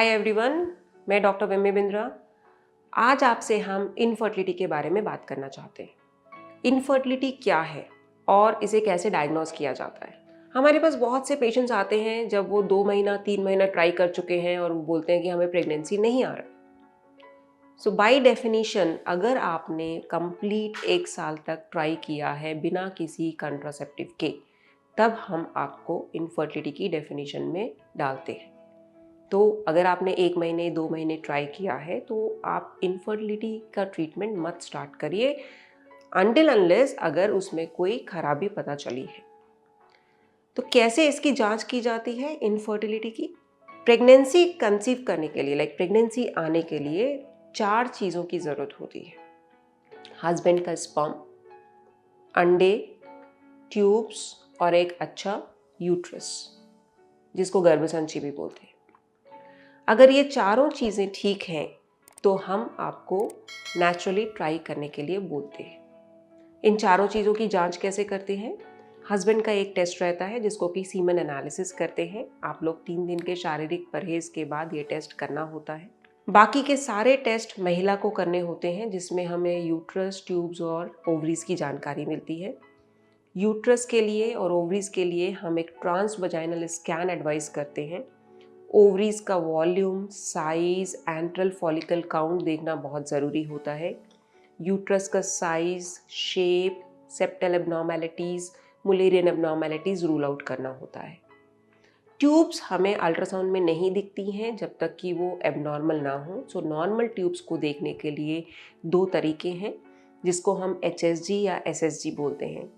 Hi everyone, मैं doctor Vimmi Bindra. आज आपसे हम इनफर्टिलिटी के बारे में बात करना चाहते हैं। इनफर्टिलिटी क्या है और इसे कैसे डायग्नोज किया जाता है। हमारे पास बहुत से पेशेंट्स आते हैं जब वो 2 महीना 3 महीना ट्राई कर चुके हैं और वो बोलते हैं कि हमें प्रेगनेंसी नहीं आ रहा। सो बाय डेफिनेशन अगर आपने कंप्लीट 1 साल तक ट्राई किया है बिना किसी कंट्रासेप्टिव के, तब हम आपको इनफर्टिलिटी की डेफिनेशन में डालते हैं। तो अगर आपने 1 महीने 2 महीने ट्राई किया है तो आप इनफर्टिलिटी का ट्रीटमेंट मत स्टार्ट करिए अनटिल अनलेस अगर उसमें कोई खराबी पता चली है। तो कैसे इसकी जांच की जाती है इनफर्टिलिटी की? प्रेगनेंसी कंसीव करने के लिए प्रेगनेंसी आने के लिए 4 चीज़ों की ज़रूरत होती है। हस्बैंड का स्पर्म, अंडे, ट्यूब्स और एक अच्छा यूट्रस, जिसको गर्भसंची भी बोलते हैं। अगर ये चारों चीज़ें ठीक हैं तो हम आपको नेचुरली ट्राई करने के लिए बोलते हैं। इन चारों चीज़ों की जांच कैसे करते हैं? हस्बैंड का एक टेस्ट रहता है जिसको कि सीमन एनालिसिस करते हैं। आप लोग 3 दिन के शारीरिक परहेज के बाद ये टेस्ट करना होता है। बाकी के सारे टेस्ट महिला को करने होते हैं जिसमें हमें यूट्रस, ट्यूब्स और ओवरीज की जानकारी मिलती है। यूट्रस के लिए और ओवरीज के लिए हम एक ट्रांसवजाइनल स्कैन एडवाइस करते हैं। ओवरीज का volume, size, enteral follicle count देखना बहुत ज़रूरी होता है। यूट्रस का size, shape, septal abnormalities, Mullerian abnormalities rule out करना होता है। ट्यूब्स हमें अल्ट्रासाउंड में नहीं दिखती हैं जब तक कि वो एबनॉर्मल ना हो। सो नॉर्मल ट्यूब्स को देखने के लिए 2 तरीके हैं जिसको हम HSG या SSG बोलते हैं।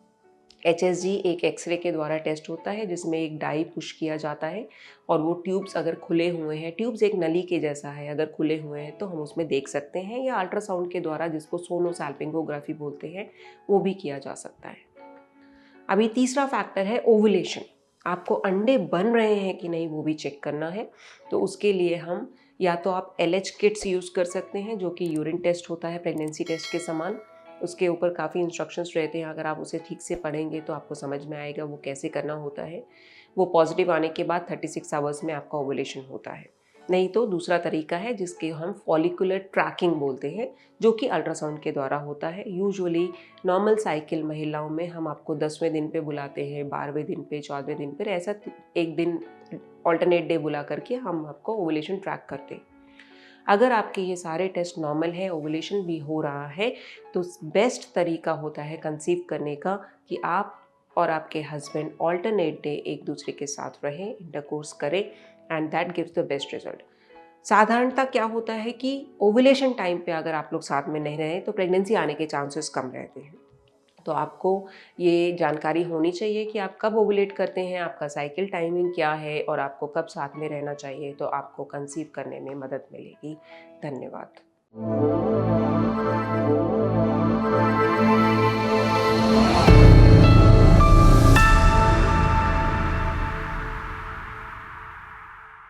HSG एक एक्सरे के द्वारा टेस्ट होता है जिसमें एक डाई पुश किया जाता है और वो ट्यूब्स अगर खुले हुए हैं, ट्यूब्स एक नली के जैसा है, अगर खुले हुए हैं तो हम उसमें देख सकते हैं, या अल्ट्रासाउंड के द्वारा जिसको सोनोसैल्पिंगोग्राफी बोलते हैं वो भी किया जा सकता है। अभी तीसरा फैक्टर है ओवुलेशन। आपको अंडे बन रहे हैं कि नहीं वो भी चेक करना है। तो उसके लिए हम या तो आप LH किट्स यूज़ कर सकते हैं जो कि यूरिन टेस्ट होता है प्रेगनेंसी टेस्ट के समान। उसके ऊपर काफ़ी इंस्ट्रक्शंस रहते हैं, अगर आप उसे ठीक से पढ़ेंगे तो आपको समझ में आएगा वो कैसे करना होता है। वो पॉजिटिव आने के बाद 36 आवर्स में आपका ओवुलेशन होता है। नहीं तो दूसरा तरीका है जिसके हम फॉलिकुलर ट्रैकिंग बोलते हैं, जो कि अल्ट्रासाउंड के द्वारा होता है। यूजुअली नॉर्मल साइकिल महिलाओं में हम आपको 10वें दिन पे बुलाते हैं, 12वें दिन पे, 14वें दिन पे, ऐसा एक दिन ऑल्टरनेट डे बुला करके हम आपको ओवुलेशन ट्रैक करते हैं। अगर आपके ये सारे टेस्ट नॉर्मल है, ओवुलेशन भी हो रहा है, तो बेस्ट तरीका होता है कंसीव करने का कि आप और आपके हस्बैंड ऑल्टरनेट डे एक दूसरे के साथ रहें, इंटरकोर्स करें, and that gives the best result. साधारणतः क्या होता है कि ओवुलेशन टाइम पे अगर आप लोग साथ में नहीं रहें तो प्रेगनेंसी आने के चांसेस कम रहते हैं। तो आपको ये जानकारी होनी चाहिए कि आप कब ओवुलेट करते हैं, आपका साइकिल टाइमिंग क्या है और आपको कब साथ में रहना चाहिए, तो आपको कंसीव करने में मदद मिलेगी। धन्यवाद।